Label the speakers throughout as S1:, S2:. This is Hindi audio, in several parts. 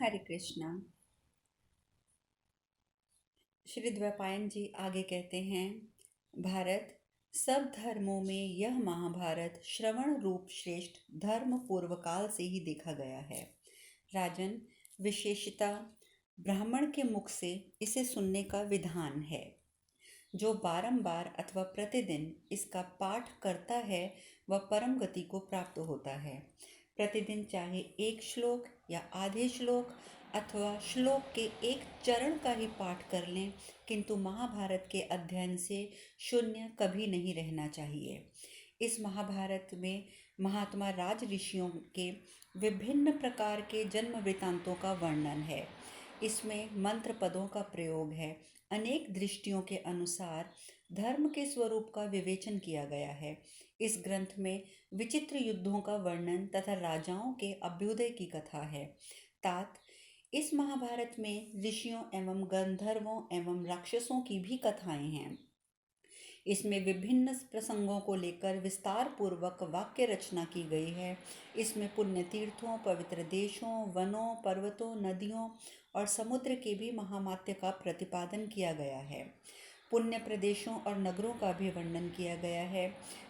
S1: हरे कृष्णा। श्री द्वैपायन जी आगे कहते हैं, भारत, सब धर्मों में यह महाभारत श्रवण रूप श्रेष्ठ धर्म पूर्व काल से ही देखा गया है। राजन, विशेषता ब्राह्मण के मुख से इसे सुनने का विधान है। जो बारंबार अथवा प्रतिदिन इसका पाठ करता है वह परम गति को प्राप्त होता है। प्रतिदिन चाहे एक श्लोक या आधे श्लोक अथवा श्लोक के एक चरण का ही पाठ कर लें, किंतु महाभारत के अध्ययन से शून्य कभी नहीं रहना चाहिए। इस महाभारत में महात्मा राज ऋषियों के विभिन्न प्रकार के जन्म वृतांतों का वर्णन है। इसमें मंत्र पदों का प्रयोग है। अनेक दृष्टियों के अनुसार धर्म के स्वरूप का विवेचन किया गया है। इस ग्रंथ में विचित्र युद्धों का वर्णन तथा राजाओं के अभ्युदय की कथा है। तात, इस महाभारत में ऋषियों एवं गंधर्वों एवं राक्षसों की भी कथाएं हैं। इसमें विभिन्न प्रसंगों को लेकर विस्तार पूर्वक वाक्य रचना की गई है। इसमें पुण्य तीर्थों, पवित्र देशों, वनों, पर्वतों, नदियों और समुद्र के भी महामात्य का प्रतिपादन किया गया है। पुण्य प्रदेशों और नगरों का भी वर्णन किया गया है।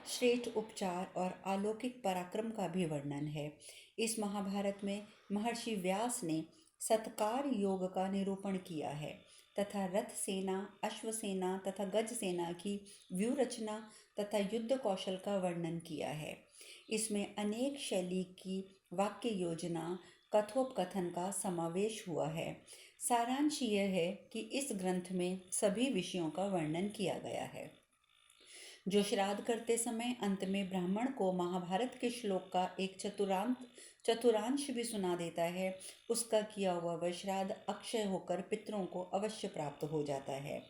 S1: श्रेष्ठ उपचार और अलौकिक पराक्रम का भी वर्णन है। इस महाभारत में महर्षि व्यास ने सत्कार योग का निरूपण किया है तथा रथ सेना, अश्व सेना तथा गज सेना की व्यूह रचना तथा युद्ध कौशल का वर्णन किया है। इसमें अनेक शैली की वाक्य योजना, कथोपकथन का समावेश हुआ है। सारांश यह है कि इस ग्रंथ में सभी विषयों का वर्णन किया गया है। जो श्राद्ध करते समय अंत में ब्राह्मण को महाभारत के श्लोक का एक चतुरांश भी सुना देता है, उसका किया हुआ वह श्राद्ध अक्षय होकर पितरों को अवश्य प्राप्त हो जाता है।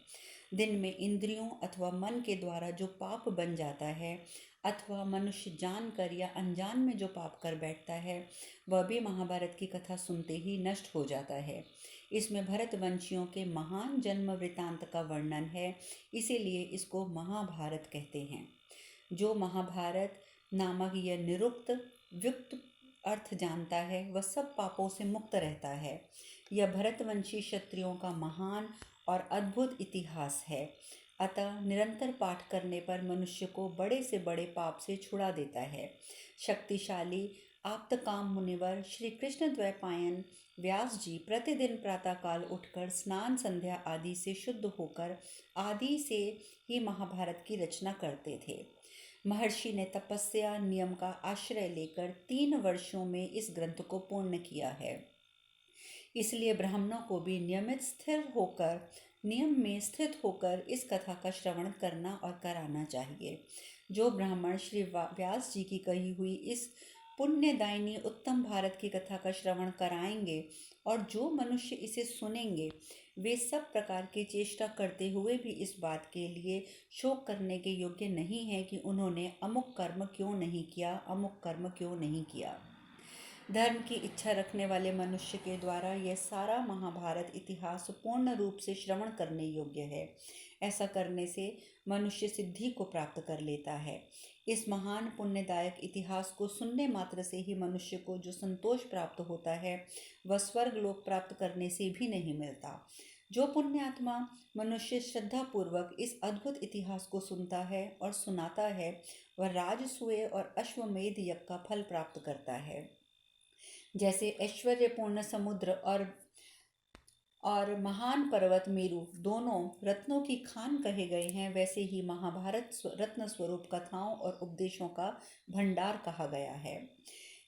S1: दिन में इंद्रियों अथवा मन के द्वारा जो पाप बन जाता है अथवा मनुष्य जानकर या अनजान में जो पाप कर बैठता है, वह भी महाभारत की कथा सुनते ही नष्ट हो जाता है। इसमें भरतवंशियों के महान जन्म वृतांत का वर्णन है, इसीलिए इसको महाभारत कहते हैं। जो महाभारत नामक यह निरुक्त व्युक्त अर्थ जानता है वह सब पापों से मुक्त रहता है। यह भरतवंशी क्षत्रियों का महान और अद्भुत इतिहास है। अतः निरंतर पाठ करने पर मनुष्य को बड़े से बड़े पाप से छुड़ा देता है। शक्तिशाली आप्तकाम मुनिवर श्री कृष्ण द्वैपायन व्यास जी प्रतिदिन प्रातःकाल उठकर स्नान संध्या आदि से शुद्ध होकर आदि से ही महाभारत की रचना करते थे। महर्षि ने तपस्या नियम का आश्रय लेकर 3 वर्षों में इस ग्रंथ को पूर्ण किया है। इसलिए ब्राह्मणों को भी नियम में स्थित होकर इस कथा का श्रवण करना और कराना चाहिए। जो ब्राह्मण श्री व्यास जी की कही हुई इस पुण्यदायिनी उत्तम भारत की कथा का श्रवण कराएंगे और जो मनुष्य इसे सुनेंगे, वे सब प्रकार की चेष्टा करते हुए भी इस बात के लिए शोक करने के योग्य नहीं है कि उन्होंने अमुक कर्म क्यों नहीं किया, अमुक कर्म क्यों नहीं किया। धर्म की इच्छा रखने वाले मनुष्य के द्वारा यह सारा महाभारत इतिहास पूर्ण रूप से श्रवण करने योग्य है। ऐसा करने से मनुष्य सिद्धि को प्राप्त कर लेता है। इस महान पुण्यदायक इतिहास को सुनने मात्र से ही मनुष्य को जो संतोष प्राप्त होता है वह स्वर्ग लोक प्राप्त करने से भी नहीं मिलता। जो पुण्यात्मा मनुष्य श्रद्धापूर्वक इस अद्भुत इतिहास को सुनता है और सुनाता है, वह राजसूय और अश्वमेध यज्ञ का फल प्राप्त करता है। जैसे ऐश्वर्यपूर्ण समुद्र और महान पर्वत मेरु दोनों रत्नों की खान कहे गए हैं, वैसे ही महाभारत रत्न स्वरूप कथाओं और उपदेशों का भंडार कहा गया है।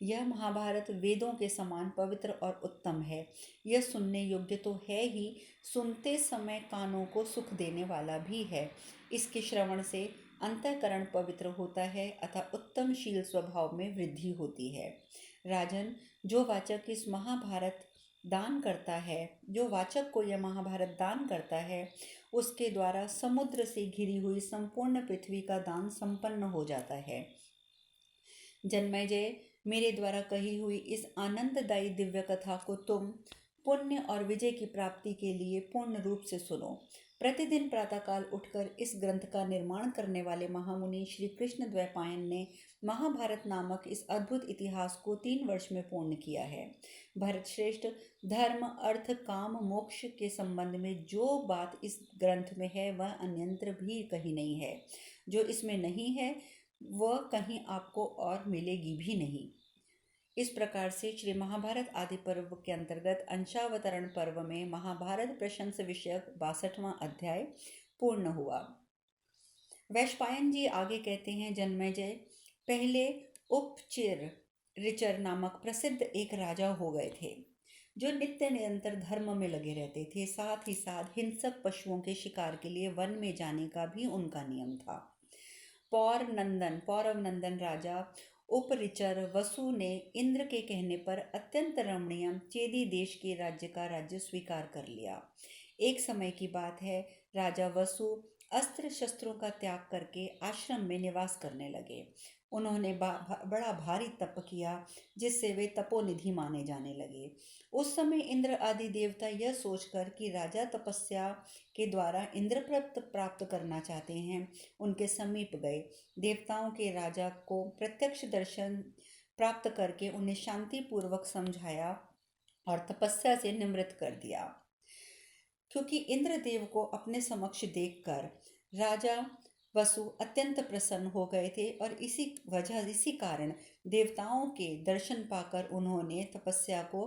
S1: यह महाभारत वेदों के समान पवित्र और उत्तम है। यह सुनने योग्य तो है ही, सुनते समय कानों को सुख देने वाला भी है। इसके श्रवण से अंतःकरण पवित्र होता है अतः उत्तम शील स्वभाव में वृद्धि होती है। राजन, जो वाचक इस महाभारत दान करता है, जो वाचक को यह महाभारत दान करता है, उसके द्वारा समुद्र से घिरी हुई संपूर्ण पृथ्वी का दान संपन्न हो जाता है। जन्मेजय, मेरे द्वारा कही हुई इस आनंददायी दिव्य कथा को तुम पुण्य और विजय की प्राप्ति के लिए पूर्ण रूप से सुनो। प्रतिदिन प्रातःकाल उठकर इस ग्रंथ का निर्माण करने वाले महामुनि श्री कृष्ण द्वैपायन ने महाभारत नामक इस अद्भुत इतिहास को 3 वर्ष में पूर्ण किया है। भरत श्रेष्ठ, धर्म अर्थ काम मोक्ष के संबंध में जो बात इस ग्रंथ में है वह अन्यंत्र भी कहीं नहीं है। जो इसमें नहीं है वह कहीं आपको और मिलेगी भी नहीं। इस प्रकार से श्री महाभारत आदि पर्व के अंतर्गत अंशावतरण पर्व में महाभारत प्रशंस विषयक 62वां अध्याय पूर्ण हुआ। वैशंपायन जी आगे कहते हैं, जन्मेजय पहले उपचिर ऋचर नामक प्रसिद्ध एक राजा हो गए थे, जो नित्य निरंतर धर्म में लगे रहते थे। साथ ही साथ हिंसक पशुओं के शिकार के लिए वन में जाने का भी उनका नियम था। पौरव नंदन राजा उपरिचर वसु ने इंद्र के कहने पर अत्यंत रमणीय चेदी देश के राज्य का राज्य स्वीकार कर लिया। एक समय की बात है, राजा वसु अस्त्र शस्त्रों का त्याग करके आश्रम में निवास करने लगे। उन्होंने बड़ा भारी तप किया, जिससे वे तपोनिधि माने जाने लगे। उस समय इंद्र आदि देवता यह सोचकर कि राजा तपस्या के द्वारा इंद्रप्रस्थ प्राप्त करना चाहते हैं, उनके समीप गए। देवताओं के राजा को प्रत्यक्ष दर्शन प्राप्त करके उन्हें शांति पूर्वक समझाया और तपस्या से निवृत्त कर दिया। क्योंकि इंद्रदेव को अपने समक्ष देखकर राजा वसु अत्यंत प्रसन्न हो गए थे और इसी कारण देवताओं के दर्शन पाकर उन्होंने तपस्या को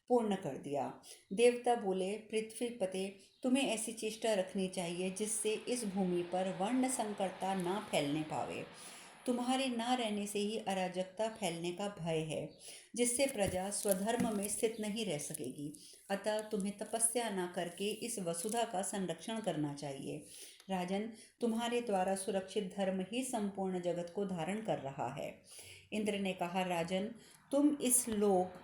S1: पूर्ण कर दिया। देवता बोले, पृथ्वीपते, तुम्हें ऐसी चेष्टा रखनी चाहिए जिससे इस भूमि पर वर्ण संकरता ना फैलने पावे। तुम्हारे ना रहने से ही अराजकता फैलने का भय है, जिससे प्रजा स्वधर्म में स्थित नहीं रह सकेगी। अतः तुम्हें तपस्या न करके इस वसुधा का संरक्षण करना चाहिए। राजन, तुम्हारे द्वारा सुरक्षित धर्म ही संपूर्ण जगत को धारण कर रहा है। इंद्र ने कहा, राजन, तुम इस लोक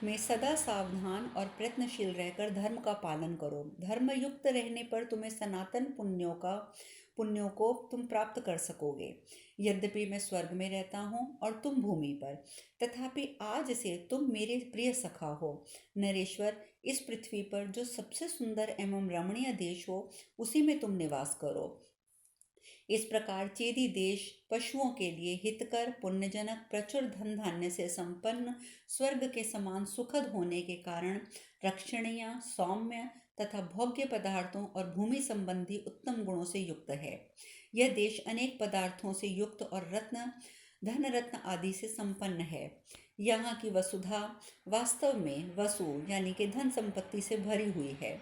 S1: में सदा सावधान और प्रयत्नशील रहकर धर्म का पालन करो। धर्मयुक्त रहने पर तुम्हें सनातन पुण्यों को तुम प्राप्त कर सकोगे। यद्यपि मैं स्वर्ग में रहता हूँ और तुम भूमि पर, तथापि आज से तुम मेरे प्रिय सखा हो। नरेश्वर, इस पृथ्वी पर जो सबसे सुंदर एवं रमणीय देश हो, उसी में तुम निवास करो। इस प्रकार चेदी देश पशुओं के लिए हितकर, पुण्यजनक, प्रचुर धन धान्य से संपन्न, स्वर्ग के समान सुखद होने के कारण रक्षणीय, सौम्य तथा भोग्य पदार्थों और भूमि संबंधी उत्तम गुणों से युक्त है। यह देश अनेक पदार्थों से युक्त और धन रत्न आदि से संपन्न है। यहाँ की वसुधा वास्तव में वसु यानी कि धन संपत्ति से भरी हुई है।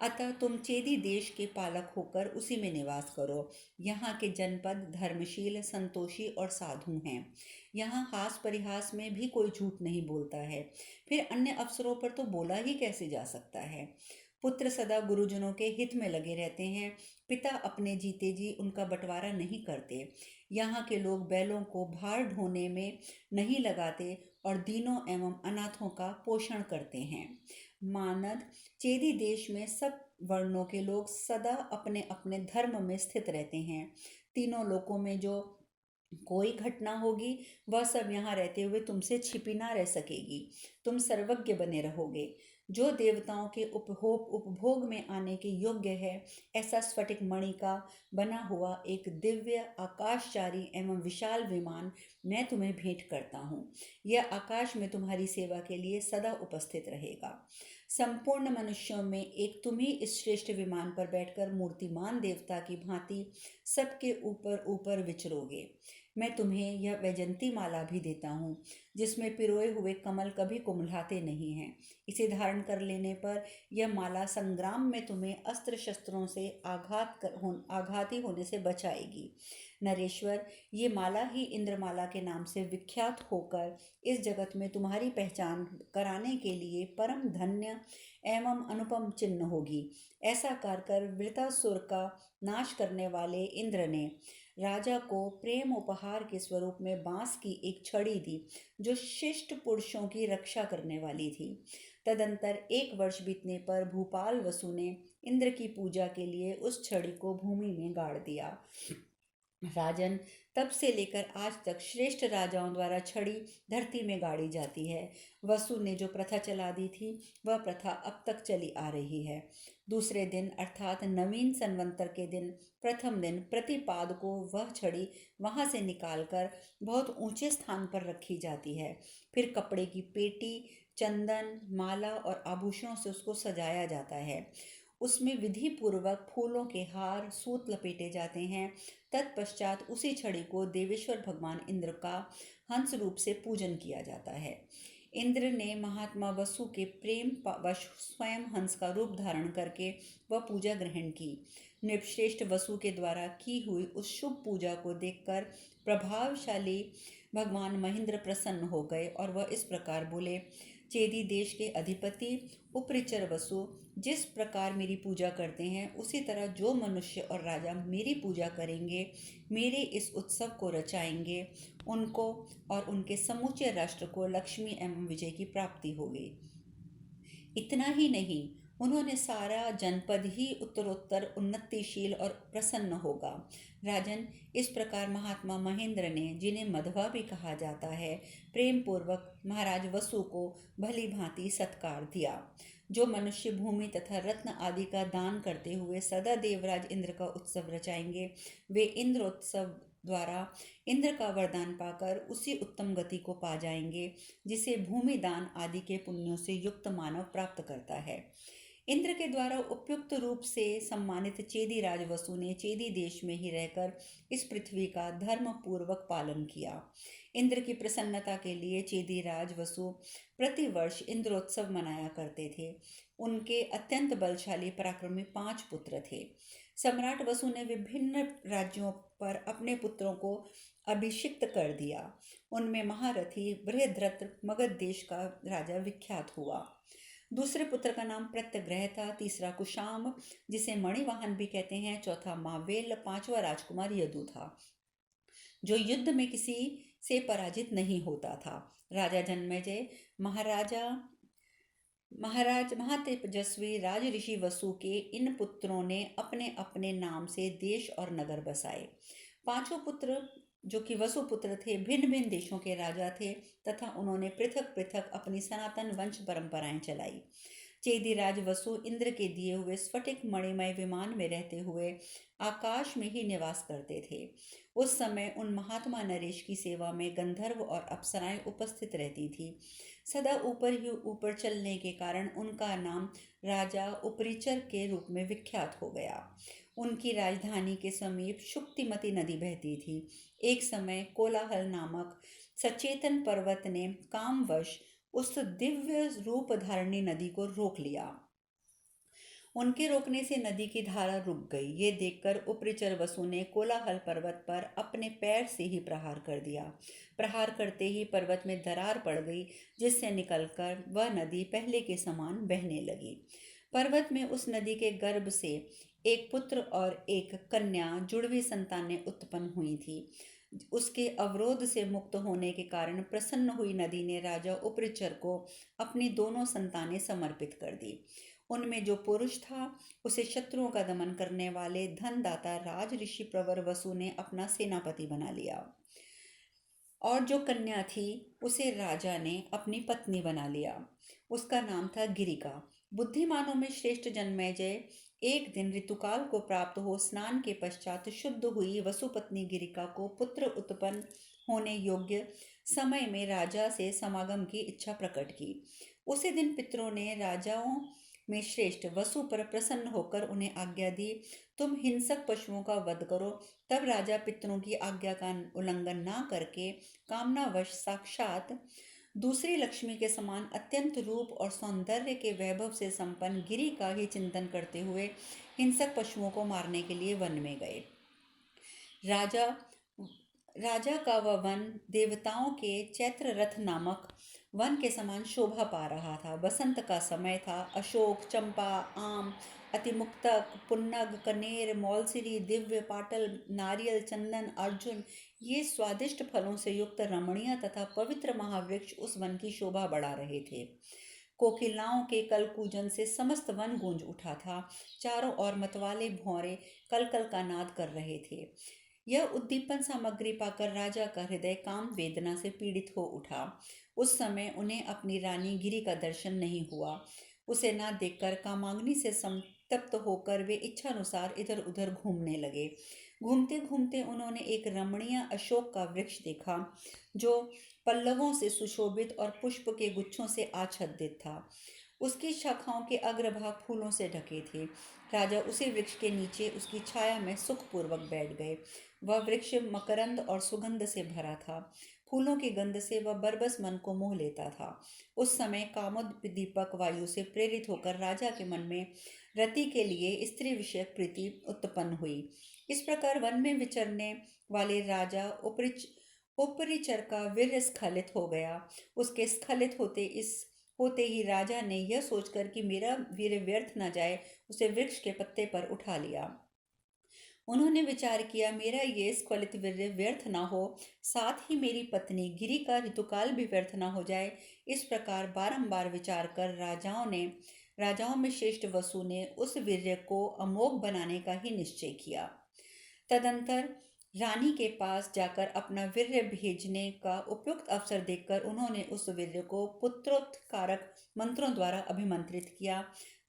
S1: अतः तुम चेदी देश के पालक होकर उसी में निवास करो। यहाँ के जनपद धर्मशील, संतोषी और साधु हैं। यहाँ हास परिहास में भी कोई झूठ नहीं बोलता है, फिर अन्य अवसरों पर तो बोला ही कैसे जा सकता है। पुत्र सदा गुरुजनों के हित में लगे रहते हैं। पिता अपने जीते जी उनका बंटवारा नहीं करते। यहाँ के लोग बैलों को भार ढोने में नहीं लगाते और दीनों एवं अनाथों का पोषण करते हैं। मानद चेदी देश में सब वर्णों के लोग सदा अपने अपने धर्म में स्थित रहते हैं। तीनों लोकों में जो कोई घटना होगी वह सब यहाँ रहते हुए तुमसे छिपी ना रह सकेगी। तुम सर्वज्ञ बने रहोगे। जो देवताओं के उपभोग में आने के योग्य है, ऐसा स्फटिक मणि का बना हुआ एक दिव्य आकाशचारी एवं विशाल विमान मैं तुम्हें भेंट करता हूँ। यह आकाश में तुम्हारी सेवा के लिए सदा उपस्थित रहेगा। संपूर्ण मनुष्यों में एक तुम ही इस श्रेष्ठ विमान पर बैठकर मूर्तिमान देवता की भांति सबके ऊपर ऊपर विचरोगे। मैं तुम्हें यह वैजंती माला भी देता हूँ, जिसमें पिरोए हुए कमल कभी कुम्हलाते नहीं हैं। इसे धारण कर लेने पर यह माला संग्राम में तुम्हें अस्त्र शस्त्रों से आघाती होने से बचाएगी। नरेश्वर, ये माला ही इंद्रमाला के नाम से विख्यात होकर इस जगत में तुम्हारी पहचान कराने के लिए परम धन्य एवं अनुपम चिन्ह होगी। ऐसा कर वृतासुर का नाश करने वाले इंद्र ने राजा को प्रेम उपहार के स्वरूप में बांस की एक छड़ी दी, जो शिष्ट पुरुषों की रक्षा करने वाली थी। तदंतर 1 वर्ष बीतने पर भूपाल वसु ने इंद्र की पूजा के लिए उस छड़ी को भूमि में गाड़ दिया। राजन, तब से लेकर आज तक श्रेष्ठ राजाओं द्वारा छड़ी धरती में गाड़ी जाती है। वसु ने जो प्रथा चला दी थी वह प्रथा अब तक चली आ रही है। दूसरे दिन अर्थात नवीन संवंतर के दिन प्रथम दिन प्रतिपाद को वह छड़ी वहां से निकालकर बहुत ऊंचे स्थान पर रखी जाती है। फिर कपड़े की पेटी, चंदन, माला और आभूषणों से उसको सजाया जाता है। उसमें विधि पूर्वक फूलों के हार, सूत लपेटे जाते हैं। तत्पश्चात उसी छड़ी को देवेश्वर भगवान इंद्र का हंस रूप से पूजन किया जाता है। इंद्र ने महात्मा वसु के प्रेम वश स्वयं हंस का रूप धारण करके वह पूजा ग्रहण की। नृपश्रेष्ठ वसु के द्वारा की हुई उस शुभ पूजा को देखकर प्रभावशाली भगवान महेंद्र प्रसन्न हो गए और वह इस प्रकार बोले, चेदी देश के अधिपति उपरिचर वसु, जिस प्रकार मेरी पूजा करते हैं उसी तरह जो मनुष्य और राजा मेरी पूजा करेंगे, मेरे इस उत्सव को रचाएंगे, उनको और उनके समूचे राष्ट्र को लक्ष्मी एवं विजय की प्राप्ति होगी। इतना ही नहीं, उन्होंने सारा जनपद ही उत्तरोत्तर उन्नतिशील और प्रसन्न होगा। राजन, इस प्रकार महात्मा महेंद्र ने, जिन्हें मध्वा भी कहा जाता है, प्रेम पूर्वक महाराज वसु को भली भांति सत्कार दिया। जो मनुष्य भूमि तथा रत्न आदि का दान करते हुए सदा देवराज इंद्र का उत्सव रचाएंगे, वे इंद्रोत्सव द्वारा इंद्र का वरदान पाकर उसी उत्तम गति को पा जाएंगे जिसे भूमि दान आदि के पुण्यों से युक्त मानव प्राप्त करता है। इंद्र के द्वारा उपयुक्त रूप से सम्मानित चेदी राज वसु ने चेदी देश में ही रहकर इस पृथ्वी का धर्म पूर्वक पालन किया। इंद्र की प्रसन्नता के लिए चेदी राज वसु प्रतिवर्ष इंद्रोत्सव मनाया करते थे। उनके अत्यंत बलशाली पराक्रमी 5 पुत्र थे। सम्राट वसु ने विभिन्न राज्यों पर अपने पुत्रों को अभिषिक्त कर दिया। उनमें महारथी बृहद्रथ मगध देश का राजा विख्यात हुआ। दूसरे पुत्र का नाम प्रत्यग्रह था, तीसरा कुशाम जिसे मणिवाहन भी कहते हैं, चौथा मावेल, पांचवा राजकुमार यदु था जो युद्ध में किसी से पराजित नहीं होता था। राजा जन्मेजय महाराज महातेजस्वी राज ऋषि वसु के इन पुत्रों ने अपने अपने नाम से देश और नगर बसाए। 5 पुत्र जो कि वसुपुत्र थे भिन्न भिन्न देशों के राजा थे तथा उन्होंने पृथक पृथक अपनी सनातन वंश परंपराएं चलाई। चेदीराज वसु इंद्र के दिए हुए स्फटिक मणिमय विमान में रहते हुए आकाश में ही निवास करते थे। उस समय उन महात्मा नरेश की सेवा में गंधर्व और अप्सराएं उपस्थित रहती थी। सदा ऊपर ही ऊपर चलने के कारण उनका नाम राजा उपरिचर के रूप में विख्यात हो गया। उनकी राजधानी के समीप शुक्तिमती नदी बहती थी। एक समय कोलाहल नामक सचेतन पर्वत ने कामवश उस दिव्य रूप धारणी नदी को रोक लिया। उनके रोकने से नदी की धारा रुक गई। ये देखकर उपरिचर वसु ने कोलाहल पर्वत पर अपने पैर से ही प्रहार कर दिया। प्रहार करते ही पर्वत में दरार पड़ गई, जिससे निकलकर वह नदी पहले के समान बहने लगी। पर्वत में उस नदी के गर्भ से एक पुत्र और एक कन्या जुड़वी संतानें उत्पन्न हुई थी। उसके अवरोध से मुक्त होने के कारण प्रसन्न हुई नदी ने राजा उपरिचर को अपनी दोनों संतानें समर्पित कर दी। उनमें जो पुरुष था उसे शत्रुओं का दमन करने वाले धनदाता राज ऋषि प्रवर वसु ने अपना सेनापति बना लिया और जो कन्या थी उसे राजा ने अपनी पत्नी बना लिया। उसका नाम था गिरिका। बुद्धिमानों में श्रेष्ठ जन्मेजय एक दिन ऋतुकाल को प्राप्त हो स्नान के पश्चात शुद्ध हुई वसुपत्नी गिरिका को पुत्र उत्पन्न होने योग्य समय में राजा से समागम की इच्छा प्रकट की। उसी दिन पितरों ने राजाओं में श्रेष्ठ वसु पर प्रसन्न होकर उन्हें आज्ञा दी, तुम हिंसक पशुओं का वध करो। तब राजा पितरों की आज्ञा का उल्लंघन ना करके कामनावश साक्षात दूसरी लक्ष्मी के समान अत्यंत रूप और सौंदर्य के वैभव से संपन्न गिरि का ही चिंतन करते हुए हिंसक पशुओं को मारने के लिए वन में गए। राजा राजा का वह वन देवताओं के चैत्र रथ नामक वन के समान शोभा पा रहा था। बसंत का समय था। अशोक, चंपा, आम, अतिमुक्तक, पुन्नग, कनेर, मौलसिरी, दिव्य, पाटल, नारियल, चंदन, अर्जुन ये स्वादिष्ट फलों से युक्त रमणीय तथा पवित्र महावृक्ष उस वन की शोभा बढ़ा रहे थे। कोकिलाओं के कलकूजन से समस्त वन गूंज उठा था। चारों ओर मतवाले भौरे कलकल का नाद कर रहे थे। यह उद्दीपन सामग्री पाकर राजा का हृदय काम वेदना से पीड़ित हो उठा। उस समय उन्हें अपनी रानी गिरि का दर्शन नहीं हुआ। उसे ना देखकर कामाग्नि से संतप्त होकर वे इच्छानुसार इधर उधर घूमने लगे। घूमते घूमते उन्होंने एक रमणीय अशोक का वृक्ष देखा, जो पल्लवों से सुशोभित और पुष्प के गुच्छों से आच्छादित था। उसकी शाखाओं के अग्रभाग फूलों से ढके थे। राजा उसी वृक्ष के नीचे उसकी छाया में सुखपूर्वक बैठ गए। वह वृक्ष मकरंद और सुगंध से भरा था। फूलों की गंध से वह बरबस मन को मोह लेता था। उस समय कामोद्दीपक वायु से प्रेरित होकर राजा के मन में रति के लिए स्त्री विषयक प्रीति उत्पन्न हुई। इस प्रकार वन में विचरने वाले राजा उपरिचर का वीर्य स्खलित हो गया। उसके स्खलित होते ही राजा ने यह सोचकर कि मेरा वीर्य व्यर्थ न जाए, उसे वृक्ष के पत्ते पर उठा लिया। उन्होंने विचार किया, मेरा ये स्खलित वीर्य व्यर्थ न हो, साथ ही मेरी पत्नी गिरि का ऋतुकाल भी व्यर्थ न हो जाए। इस प्रकार बारंबार विचार कर राजाओं में श्रेष्ठ वसु ने उस वीर्य को अमोघ बनाने का ही निश्चय किया। तदंतर रानी के पास जाकर अपना वीर्य भेजने का उपयुक्त अवसर देखकर उन्होंने उस वीर्य को पुत्रोत्कारक मंत्रों द्वारा अभिमंत्रित किया।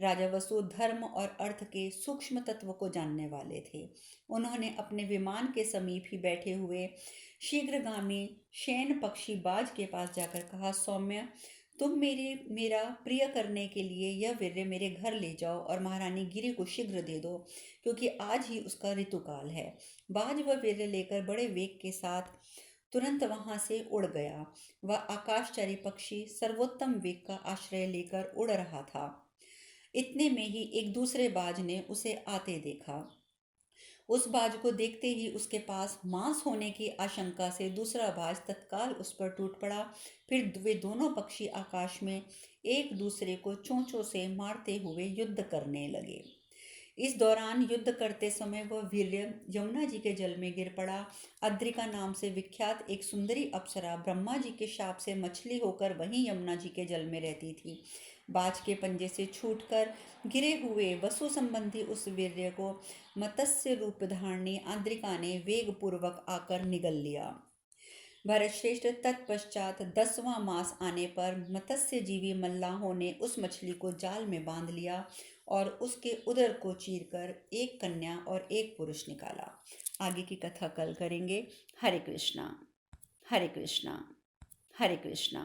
S1: राजा वसु धर्म और अर्थ के सूक्ष्म तत्व को जानने वाले थे। उन्होंने अपने विमान के समीप ही बैठे हुए शीघ्रगामी शयन पक्षी बाज के पास जाकर कहा, सौम्य, तुम मेरा प्रिय करने के लिए यह वीर्य मेरे घर ले जाओ और महारानी गिरि को शीघ्र दे दो, क्योंकि आज ही उसका ऋतुकाल है। बाज वह वीर्य लेकर बड़े वेग के साथ तुरंत वहां से उड़ गया। वह आकाशचारी पक्षी सर्वोत्तम वेग का आश्रय लेकर उड़ रहा था। इतने में ही एक दूसरे बाज ने उसे आते देखा। उस बाज को देखते ही उसके पास मांस होने की आशंका से दूसरा बाज तत्काल उस पर टूट पड़ा। फिर वे दोनों पक्षी आकाश में एक दूसरे को चोंचों से मारते हुए युद्ध करने लगे। इस दौरान युद्ध करते समय वह वीर्य यमुना जी के जल में गिर पड़ा। अद्रिका नाम से विख्यात एक सुंदरी अप्सरा ब्रह्मा जी के शाप से मछली होकर वहीं यमुना जी के जल में रहती थी। बाज के पंजे से छूटकर गिरे हुए वसु संबंधी उस वीर्य को मत्स्य रूप धारणी अद्रिका ने वेग पूर्वक आकर निगल लिया। भरतश्रेष्ठ तत्पश्चात 10वां मास आने पर मत्स्य जीवी मल्लाहों ने उस मछली को जाल में बांध लिया और उसके उदर को चीरकर एक कन्या और एक पुरुष निकाला। आगे की कथा कल करेंगे। हरे कृष्णा, हरे कृष्णा, हरे कृष्णा।